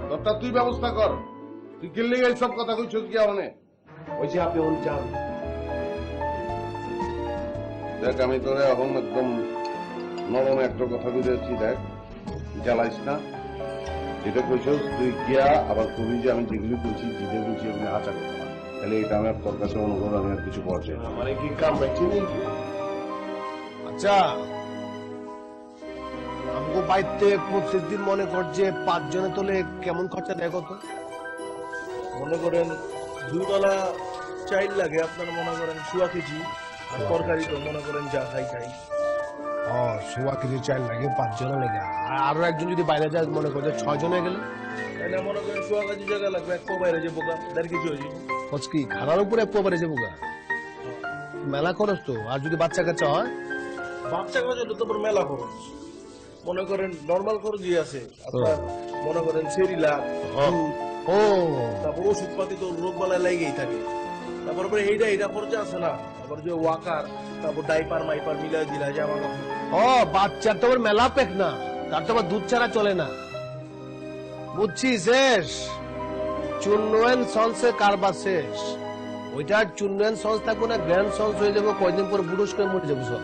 তোরটা তুই ব্যবস্থা কর। তুই কিনলে এইসব কথা কইছিস কি অনেক? ওই যে আপনি ওন যান দেখ আমি তোরে এখন একদম নরম একটা কথা বুঝেছি, দেখ জ্বালাইস না। যেটা কইছিস তুই গিয়া আবার কবি যে আমি যেগুলি বলছি যেটা বলছি এগুলি আচা করতে পার, তাহলে এটা আমার তোর কাছে অনুরোধ, আমি আর কিছু বলছি না। মানে কি কাম রাখছি নাকি? আচ্ছা আমগো বাইতে প্রতিদিন মনে কর যে 5 জনে তোলে কেমন খরচা দেয় কত? মনে করেন 2 তলা চাইল লাগে, আপনার মনে করেন 1.5 কেজি, আর তরকারি তো মনে করেন যা খাই খাই। ও 1.5 কেজি চাল লাগে 5 জনে লেগে, আর আরো একজন যদি বাইরে যায় মনে কর যে 6 জনে গেলে তাহলে মনে করেন 1.5 কেজি জায়গা লাগবে, এক পো বাইরে যে বোকা 1.5 কেজি হয়ে যাবে। হচ্ছে খানার উপরে এক পরে যাবো গা, মেলা খরচ তো। আর যদি বাচ্চা কাচ্চা হয় বাচ্চা কাচ্চা তো তোর মেলা খরচ। মনে করেন নর্মাল খরচই আছে আপনার, মনে করেন সেরিলাক, ও তারপর ওষুধপাতি তো রোগ বালায় লেগেই থাকে। তারপরে এইটা খরচা আছে না, তারপর যে ওয়াকার, তারপর ডাইপার মাইপার মিলাই দিলা জামা কাপড়। ও বাচ্চার তো আবার মেলা পেক না, তার তো আবার দুধ ছাড়া চলে না। বুঝছি শেষ, চুন্নয়ন সন্সের কারবার শেষ। ওইটা চুন্নয়ন সন্স থাকবো না, গ্র্যান্ড সন্স হয়ে যাবো, কয়দিন পর বুড়ুস করে মরে যাবো সব।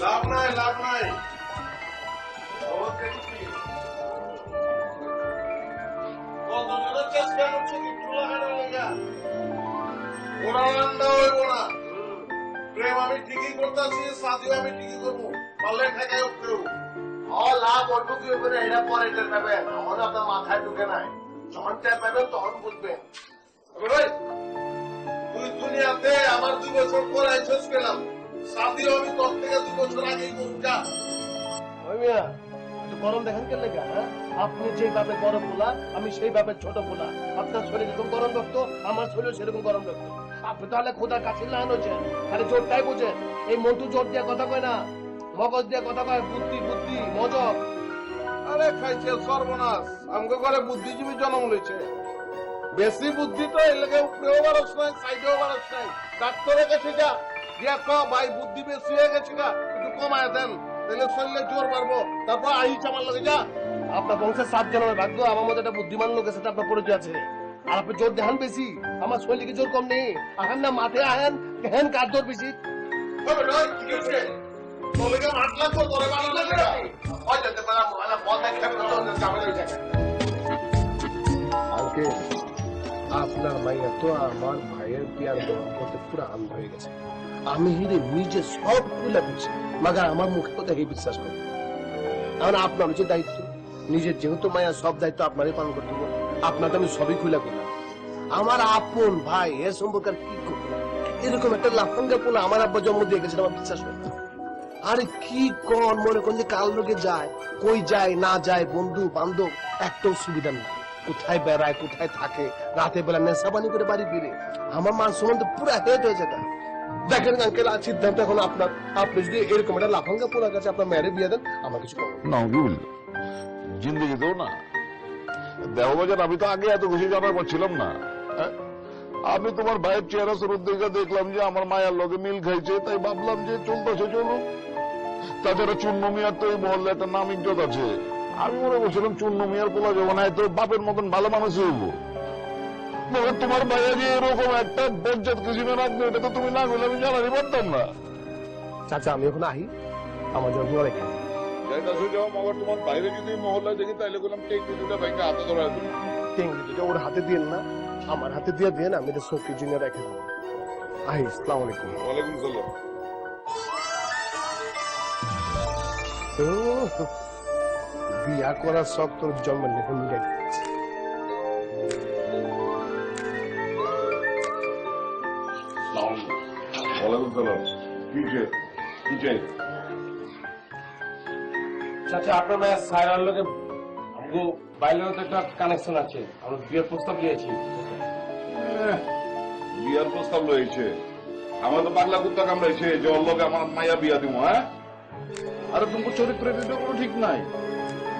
লাভ নাই, লাভ নাই। চেষ্টা করছে কিন্তু লাগানোর লেগা। ওরা রান্না হইব না। প্রেম আমি ঠিকই করতেছি, সাজিও আমি ঠিকই করবো, পারলে ঠেকাই উঠতেও। লাভ অল্প কি হবে না, এটা পরে টের পাবেন, আমাদের আপনার মাথায় ঢুকে নাই। যখন টের পাবেন তখন বুঝবেন। তুই দুনিয়াতে আমার 2 বছর পরে শেষ পেলাম, সাজিও আমি তোর থেকে 2 বছর আগেই করুন। যা ওই মিয়া, একটু গরম দেখেন কেন লেগা? আপনি যেভাবে বড় পোলা, আমি সেইভাবে ছোট পোলা। আপনার শরীর যেরকম গরম রক্ত, আমার শরীর সেরকম গরম রক্ত। আপনি তাহলে খোদার কাছে লাইন হচ্ছেন, খালি জোরটাই বুঝেন। এই মন্টু জোর দিয়ে কথা কয় না, মগজ দিয়ে কথা কয়, বুদ্ধি বুদ্ধি মজক। আরে খাইছে সর্বনাশ, আমাকে ঘরে বুদ্ধিজীবী জন্ম লইছে। বেশি বুদ্ধি তো এর লেগে উপরেও বারস নাই, সাইডেও বারস নাই। ডাক্তারের কাছে যা, গিয়া ক ভাই বুদ্ধি বেশি হয়ে গেছে গা, একটু কমায় দেন, তাহলে শরীরে জোর বাড়বো। তারপর আহিস আমার লগে যা। আপনার বংশের 7 জনের ভাগ্য, আমার মধ্যে একটা বুদ্ধিমান লোকের সাথে আপনার পরিচয় আছে। আর আপনি জোর দেখান বেশি, আমার শরীরে জোর কম নেই। আহেন না মাঠে আহেন, কেহেন কার জোর বেশি। হবে না, কি হয়েছে? তোর লেগে মাঠ লাগবো, তোরে ভালো লাগে না। হয় যেতে পারা মোবাইলে বল দেখে ঝামেলা হয়ে যায়। আজকে আপনার মাইয়া তো আমার ভাইয়ের বিয়ার গ্রহণ করতে পুরো আন্ধ হয়ে গেছে। আমি হিরে নিজে সব খুলে দিচ্ছি, মাগার আমার মুখে কথা এই বিশ্বাস করি। এখন আপনার হচ্ছে দায়িত্ব, নিজের যেহেতু মায়া সব দায়িত্ব আপনারই পালন করতে হবে। আপনাকে আমি সবই খুলে করলাম। আমার আপন ভাই এর সম্পর্কে আর কি করবো? এরকম একটা লাফাঙ্গা পোলা আমার আব্বা জন্ম দিয়ে গেছে, আমার বিশ্বাস হয় না। আরে কি কর, মনে করেন যে কাল লোকে যায়, কই যায় না যায়, বন্ধু বান্ধব একটাও সুবিধা নেই। কোথায় বেড়ায়, কোথায় থাকে, রাতে বেলা নেশা পানি করে বাড়ি ফিরে। আমার মান সম্মান তো পুরো হেট হয়ে যায়। দেখেন আঙ্কেল, আর সিদ্ধান্ত এখন আপনার। আপনি যদি এরকম একটা লাফাঙ্গা পোলার কাছে আপনার মেয়েরে বিয়ে দেন, আমার কিছু করবেন না কি বললো জিন্দগি তো না দেহবাজার, আমি তো আগে এত খুশি জানার পারছিলাম না। হ্যাঁ? আমি তোমার ভাইয়ের চেহারা শুরুর দিকে দেখলাম যে আমার মায়ের লগে মিল খাইছে, তাই ভাবলাম যে চলতেছে চলুক। তাছাড়া চুন্নু মিয়ার তো এই মহল্লে একটা নাম ইজ্জত আছে। আমি মনে করছিলাম চুন্নু মিয়ার পোলা যখন তো বাপের মতন ভালো মানুষ হইব। তোমার ভাইয়া যে এরকম একটা বজ্জাত কিসিমে রাখবে, এটা তো তুমি না বলে আমি জানাতে পারতাম না। চাচা আমি এখন আহি, আমার জন্য দোয়া রেখে তোমার বাইরে যদি মহল্লায় দেখি তাইলে বললাম টেকনি দুটা ব্যাংকে হাতে ধরা দেবো। টেঙ্গি দুটো ওর হাতে দিন না, আমার হাতে দিয়ে দেন, আমি এটা সৌকি জন্য রেখে দেবো। আহি, আসসালামু আলাইকুম। ওয়ালাইকুম সালাম। বিয়া করার শখ তোর জন্ম লেখে মিলাই দিচ্ছি। ওয়ালাইকুম সালাম। কি চাই? চাচা আপনার মেয়ে সায়রার লোকে আমগো বাইরেও তো একটা কানেকশন আছে, আমরা বিয়ের প্রস্তাব দিয়েছি। বিয়ার প্রস্তাব রয়েছে, আমার তো পাগলা কুত্তা কামড়াইছে যে ওর লগে আমার মাইয়া বিয়া দিব। হ্যাঁ, আরে তোমার চরিত্রের কোনো ঠিক নাই,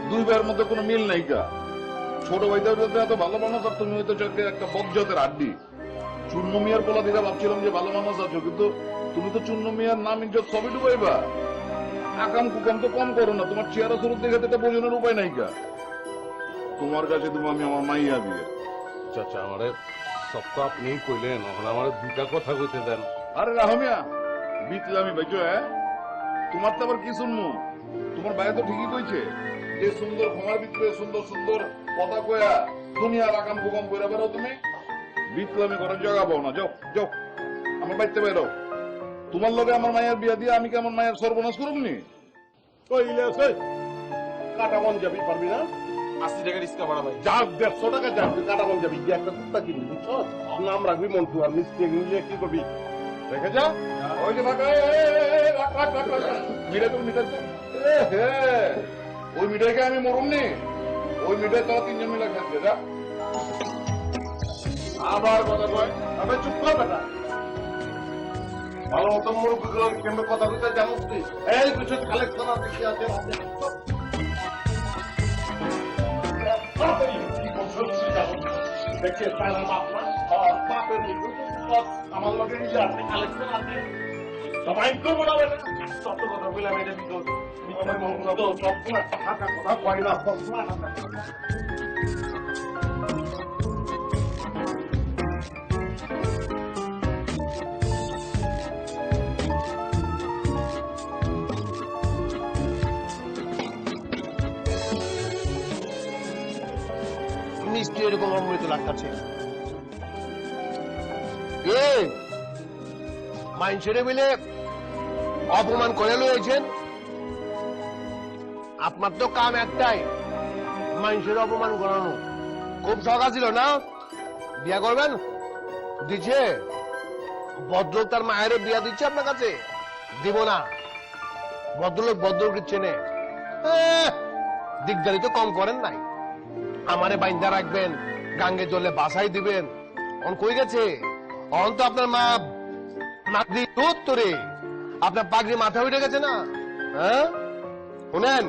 দুই ভাইয়ের মধ্যে কোনো মিল নাই কা। ছোট ভাইদের এত ভালো মানুষ আর তুমি হয়তো একটা বজ্জাতের আড্ডি। চূর্ণ মিয়ার পোলা দিকে ভাবছিলাম যে ভালো মানুষ আছো, কিন্তু তুমি তো চূর্ণ মিয়ার নাম ইজ্জত সবই ডুবাইবা। আকাম কুকাম তো কম করো না, তোমার চেহারা স্বরূপ দেখে তো বোঝানোর উপায় নাই কা। তোমার কাছে তুমি আমি আমার মাইয়া বিয়ে। চাচা আমারে সব তো আপনিই কইলেন, এখন আমার দুইটা কথা কইতে দেন। আরে রাহমিয়া বিতলে আমি বেঁচো, হ্যাঁ তোমার তো আবার কি শুনবো? তোমার ভাই তো ঠিকই কইছে যে সুন্দর ক্ষমার ভিতরে সুন্দর সুন্দর কথা কয়া দুনিয়ার আকাম কুকাম করে বেরো তুমি। বিতলে আমি ঘরে জায়গা পাও না, যাও যাও আমার বাড়িতে বেরো। তোমার লগে আমার মায়ের বিয়া দিয়ে আমি কি আমার মায়ের সর্বনাশ করবনি? ওই ইলিয়াস ওই কাটা মন যাবি পারবি না? 80 টাকা রিস্কা ভাড়া ভাই। যা 150 টাকা যা, তুই কাটা মন যাবি, গিয়ে একটা কুত্তা কিনবি, বুঝছো? নাম রাখবি মন্টু, আর মিস্ত্রি মিলিয়ে কি করবি রেখে যা। ওই যে ভাগা মিটাই তো মিটাই তো ওই মিটাইকে আমি মরুমনি, ওই মিটাই তোরা তিনজন মিলে খাচ্ছে। যা আবার কথা কয়, আবে চুপ কর বেটা। ভালো মতো মুরুখ কেমন কথা কইতে জানোস তুই? এই কিছু কালেকশন আছে কি আছে? দেখে তারা বাপ না, বাপের আমার লগে নিজে আছে, কালেকশন আছে, সবাই করবো না বেটা। সত্য কথা বললাম, এটা বিকজ সব কথা কয় না, মিষ্টি এরকম অমৃত লাগতেছে। মাইনসেরে মিলে অপমান করে লয়েছেন। আপনার তো কাম একটাই, মাইনসের অপমান করানো। খুব শখ ছিল না বিয়া করবেন, দিচ্ছে ভদ্রলোক তার মায়ের বিয়া দিচ্ছে আপনার কাছে? দিব না, ভদ্রলোক ভদ্রলোক চেনে। দিকদারি তো কম করেন নাই। আমারে বাইন্দা রাখবেন, গাঙ্গে জলে বাসাই দিবেন। অন কই গেছে? অন তো আপনার মা নাকদি উত্তরে আপনার পাগড়ি মাথা উঠে গেছে না? হ্যাঁ শুনেন,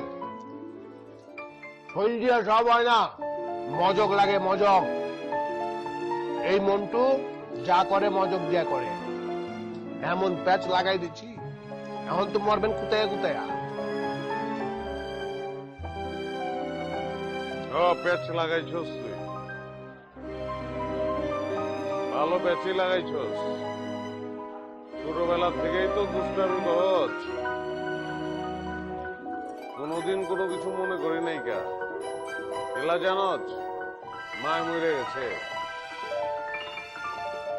শরীর দিয়া সব হয় না, মজক লাগে মজক। এই মন্টু যা করে মজক দিয়া করে। এমন প্যাচ লাগাই দিচ্ছি, এখন তো মরবেন কোথায় কোথায়। প্যাচ লাগাইছস তুই, ভালো প্যাচই লাগাইছস। ছোটবেলা থেকেই তো দুষ্টামি করছ, কোনদিন কোনো কিছু মনে করি নাই কা। এলা জানস মায় মরে গেছে,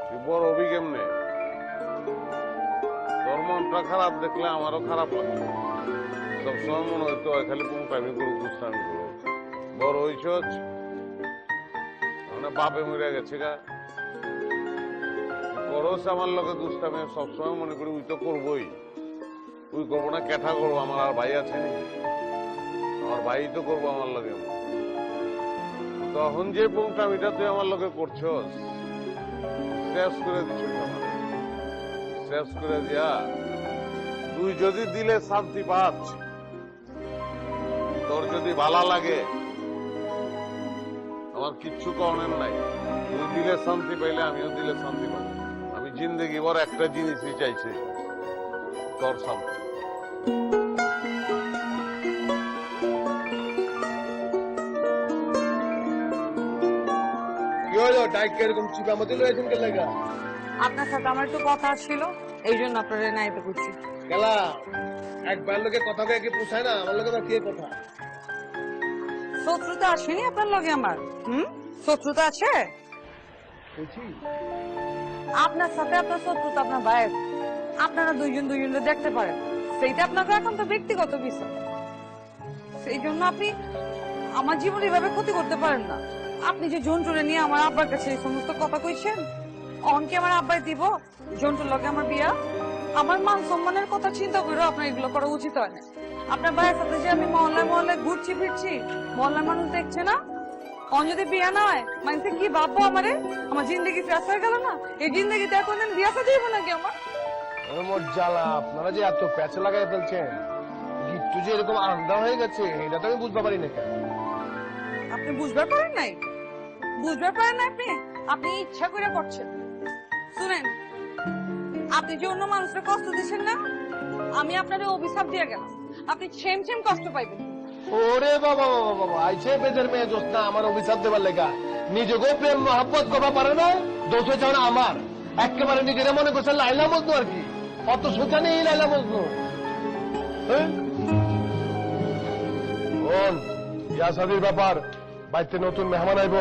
তুই বড় হবি কেমনে? তোর মনটা খারাপ দেখলে আমারও খারাপ লাগতো। সবসময় মনে হইতো খালি পুংটামি করুক, দুষ্টামি করুক। বড় হইছ, বাপে মরে গেছে গা, করস আমার লোকে দুষ্টামি। সবসময় মনে করি উই তো করবোই, উই করবো না কেঠা করবো? আমার আর ভাই আছে নাকি? আমার ভাই তো করবো আমার লোকে। তখন যে পুংটামিটা তুই আমার লোকে করছস, শেষ করে দিছিস আমার, শেষ করে দিয়া তুই যদি দিলে শান্তি পাচ্ছ, তোর যদি ভালো লাগে, আমার কিচ্ছু করণের নাই। তুই দিলে শান্তি পাইলে আমিও দিলে শান্তি পাবো। আমি জিন্দগি ভর একটা জিনিসই চাইছি, তোর শান্তি। কি হলো ডাইক এরকম চিপা মতো লয়েছেন কে লাগা? আপনার সাথে আমার একটু কথা ছিল, এই জন্য আপনারা নাইতে করছি। গেলা একবার লোকে কথা কয়ে কি পোষায় না? আমার লোকে কি কথা? শত্রুতা আসেনি আপনার লগে আমার? শত্রুতা আছে আপনার সাথে? আপনার শত্রুতা আপনার ভাইয়ের, আপনারা দুইজনকে দেখতে পারেন, সেইটা আপনাকে এখন তো ব্যক্তিগত বিষয়। সেই জন্য আপনি আমার জীবন এভাবে ক্ষতি করতে পারেন না। আপনি যে জন্টুরে নিয়ে আমার আব্বার কাছে এই সমস্ত কথা কইছেন, অনকে আমার আব্বাই দিব জন্টুর লগে আমার বিয়া? আমার মান সম্মানের কথা চিন্তা করে আপনার এগুলো করা উচিত হয় না। আপনার ভাইয়ের সাথে যে আমি মহল্লায় মহল্লায় ঘুরছি ফিরছি, মহল্লার মানুষ দেখছে না? অন যদি বিয়া না হয় মানুষে কি ভাববো? আমারে আমার জিন্দগি শেষ হয়ে গেল না? এই জিন্দগিতে এখন বিয়া সাথে দিব নাকি আমার? মোট জ্বালা, আপনারা যে এত প্যাচ লাগাই ফেলছেন, গিট্টু যে এরকম আন্দা হয়ে গেছে এটা তো আমি বুঝতে পারি না কেন। আপনি বুঝবার পারেন নাই? বুঝবার পারেন না আপনি? আপনি ইচ্ছা করে করছেন। শুনেন, আপনি যে অন্য মানুষের কষ্ট দিচ্ছেন না, আমি আপনাদের অভিশাপ দিয়ে গেলাম, আপনি সেম সেম কষ্ট পাইবেন। ওরে বাবা বাবা বাবা, আইছে বেদের মেয়ে জোস্না আমার অভিশাপ দেবার লেগা। নিজেকেও প্রেম মহাব্বত করবা পারে না, দোষ হয়েছে আমার। একেবারে নিজেরা মনে করছে লাইলা মজনু আর কি। অত সোচা নেই লাইলা মজনু। বিয়া শাদির ব্যাপার, বাড়িতে নতুন মেহমান আইব,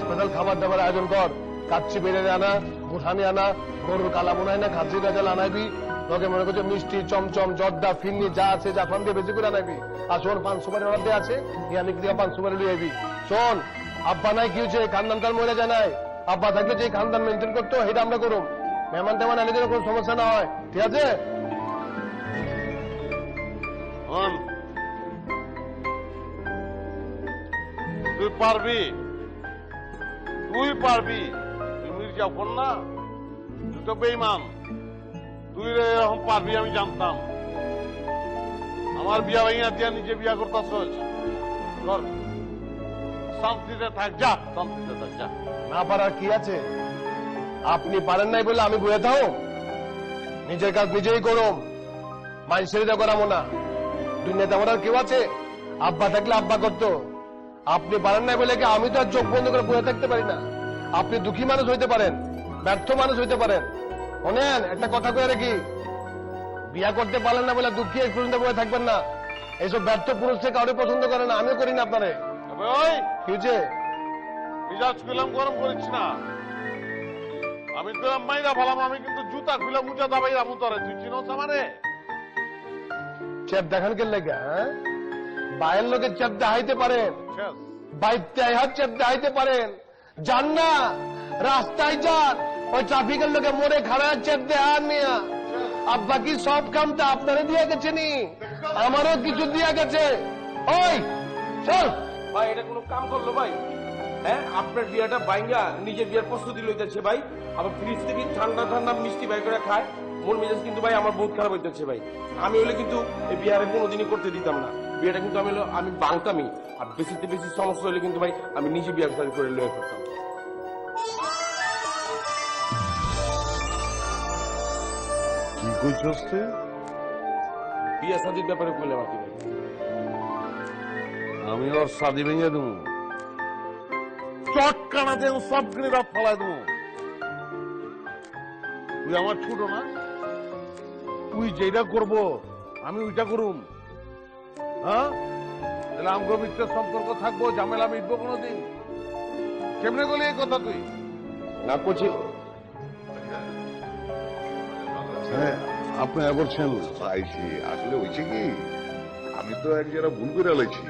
স্পেশাল খাবার দাবার আয়োজন কর। কাচ্চি বেড়ে আনা, বুঠানি আনা, গরুর কালা বোনাই না, খাসি গাজাল আনাইবি, তোকে মনে করছে মিষ্টি চমচম জর্দা ফিরনি যা আছে জাফরান দিয়ে বেশি করে আনাইবি। আর শোন, 5 সুপারি অর্ডার দিয়ে আছে, ইয়ানিক দিয়ে 5 সুপারি লিয়ে আইবি। শোন, আব্বা নাই কি হয়েছে, খানদানকাল মরে যায় নাই। আব্বা থাকলে যে খানদান মেনটেন করতো সেটা আমরা করুম। মেহমান টেমান আনে যেন কোনো সমস্যা না হয়, ঠিক আছে? হন, তুই পারবি, তুই পারবি। তুই মির্জাফর না, তুই তো বেঈমান। তুই রে এখন পারবি, আমি জানতাম। আমার বিয়া ভাইয়া দিয়া নিজে বিয়া করতাছস, কর। শান্তিতে থাক, যা শান্তিতে থাক, যা। না পারার কি আছে? আপনি পারেন নাই বলে আমি বয়ে থাও? নিজের কাজ নিজেই করুম, মানুষের যা করাবো না। দুনিয়াতে আমার আর কেউ আছে? আব্বা থাকলে আব্বা করতো। আপনি পারেন নাই বলে কি আমি তো আর চোখ বন্ধ করে বয়ে থাকতে পারি না। আপনি দুঃখী মানুষ হইতে পারেন, ব্যর্থ মানুষ হইতে পারেন। শোনেন, একটা কথা কয়ে রাখি, বিয়া করতে পারলেন না বলে দুঃখী এই পর্যন্ত বয়ে থাকবেন না। এইসব ব্যর্থ পুরুষকে কাউরে পছন্দ করে না, আমিও করি না আপনারে। তবে ওই কি হয়েছে? মিজাজ খুলাম গরম করিস না। আমি তো মাইরা ভালাম, আমি কিন্তু জুতা খুলাম মুজা দাবাই রামু তরে। তুই চিনোস আমারে? চেপ দেখান কে লেগে? বাইরের লোকে চেপ দেখাইতে পারেন, বাইতে চেপ দেখাইতে পারেন। যান না রাস্তায় যান, ওই ট্রাফিকের লোকে মোড়ে খাড়া চেপ দেখান নিয়া। আব্বা কি সব কামটা আপনারে দিয়ে গেছে নি? আমারও কিছু দিয়ে গেছে। ওই চল ভাই, এটা কোনো কাম করলো ভাই? হ্যাঁ, আপনার বিয়াটা বাইঙ্গা নিজের বিয়ার প্রস্তুতি লইতেছে ভাই, আবার ফ্রিজ থেকে ঠান্ডা ঠান্ডা মিষ্টি বাই করে খায়। মন মেজাজ কিন্তু ভাই আমার বহুত খারাপ হইতেছে ভাই। আমি হলে কিন্তু এই বিয়ারে কোনোদিনই করতে দিতাম না। বিয়েটা কিন্তু আমি বাংতামি, আর বেশিতে বেশি সমস্যা হলে কিন্তু ভাই আমি নিজে বিয়ার সারি করে লয়ে করতাম। কি কইছস তুই? বিয়া শাদির ব্যাপারে কইলাম আর কি ভাই। আমি ওর শাদি ভেঙে দেবো, চটকানাতে সব গিরে ফেলাই দেবো। তুই আমার ছোট না? তুই যেটা করবো আমি ওইটা করুম। হ্যাঁ, তাহলে আমগো ভিতরে সম্পর্ক থাকবো, ঝামেলা মিটবো কোনোদিন? কেমনে গলি এই কথা তুই? না করছি হ্যাঁ, আপনি বলছেন আইছি। আসলে হয়েছে কি, আমি তো এক জায়গায় ভুল করে লাইছি।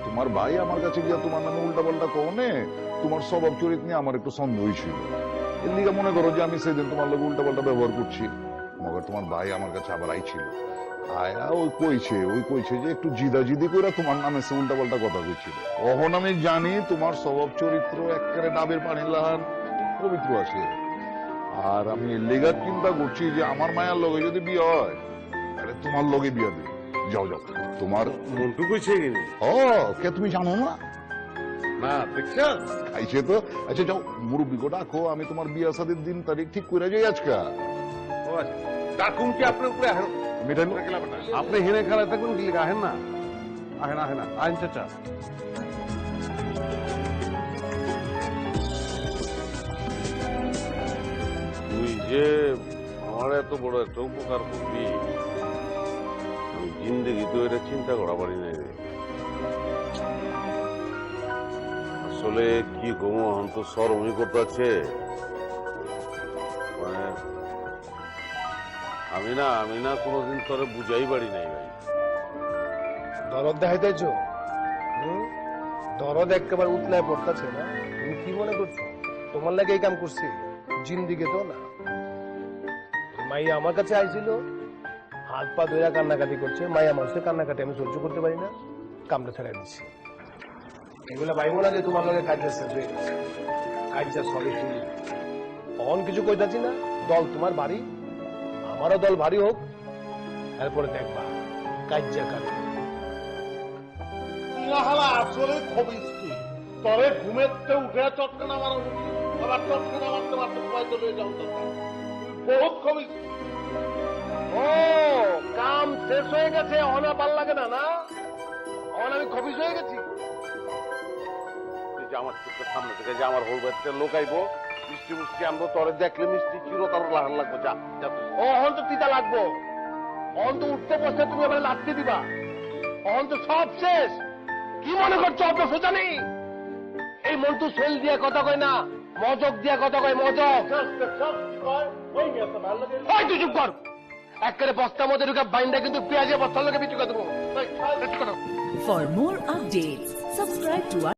তোমার ভাই আমার কাছে গিয়া তোমার নামে উল্টা পাল্টা কনে, তোমার স্বভাব চরিত্র নিয়ে আমার একটু সন্দেহ হয়েছিল। এর লিগে মনে করো যে আমি সেদিন তোমার লোক উল্টা পাল্টা ব্যবহার করছি। মগর তোমার ভাই আমার কাছে আবার আইছিল, আয়া ওই কইছে যে একটু জিদাজিদি করে তোমার নামে সে উল্টা পাল্টা কথা কইছিল। কখন আমি জানি তোমার স্বভাব চরিত্র একেবারে ডাবের পানি লাহান পবিত্র আছে। আর আমি লেগার চিন্তা করছি যে আমার মায়ের লগে যদি বিয়ে হয় তাহলে তোমার লগে বিয়ে দেবে। যাও যাও, তোমার মন্টু কইছে কিনি? ও কে তুমি জানো না? না দেখছস? খাইছে তো। আচ্ছা যাও, মুরব্বী গো ডাকো, আমি তোমার বিয়া শাদীর দিন তারিখ ঠিক করে যাই আজকে। ডাকুম কি আপনার উপরে? মিঠাই আপনি হেরে খেলায় থাকুন, কি আহেন না? আহেন আহেন আইন চাচা। তুই যে আমার এত বড় একটা উপকার করবি, আমি জিন্দগি তো এটা চিন্তা করা পারি নাই রে। আসলে কি গমো এখন তো সরমই করতেছে। মানে আমি না কোনোদিন তোরে বুঝাই পারি নাই ভাই। দরদ দেখাইতেছ? দরদ একেবারে উতলায় পড়তেছে না? তুমি কি মনে করছো তোমার লাগে এই কাম করছি? জিন্দিগে তো না। মাইয়া আমার কাছে আইছিল, হাত পা ধরে কান্নাকাটি করছে। মাইয়া মানুষের কান্নাকাটি আমি সহ্য করতে পারি না, কামটা ছেড়ে দিচ্ছি। এগুলা ভাইবো না যে তোমার লগে কাজছে, কাজটা সবই শুনি। অন কিছু কইতাছি না, দল তোমার বাড়ি, আমারও দল ভারী হোক, এরপরে দেখবা কাজ্যা কাটে। ইলাহালা আসলে খবিস তুই তরে ঘুমেতে উঠে চটকে নামার আবার চটকে নামারতে মারতে সবাই চলে যাও তুই বহুত খবিস। ও কাম শেষ হয়ে গেছে, অনা ভাল লাগে না না, অন আমি খবিস হয়ে গেছি। তুই যে আমার চোখের সামনে থেকে যে আমার হোল বাচ্চা লোক আইবো মিষ্টি মুষ্টি আনবো তরে দেখলে মিষ্টি চিরতর লাহান লাগবো। যা যা তুই। ও অহন তো তিতা লাগবো, অহন তো উঠতে বসতে তুমি আবার লাত্তি দিবা, অহন তো সব শেষ। কি মনে করছো অত সোজা নেই? এই মন্টু সেল দিয়ে কথা কয় না, মজক দিয়ে কথা কয়, মজক। ওই তুই চুপ কর, একেবারে বস্তার মধ্যে ঢুকে বাইন্দা কিন্তু পেঁয়াজের বস্তার লোকে বিচুকা দেবো। For more updates, subscribe to our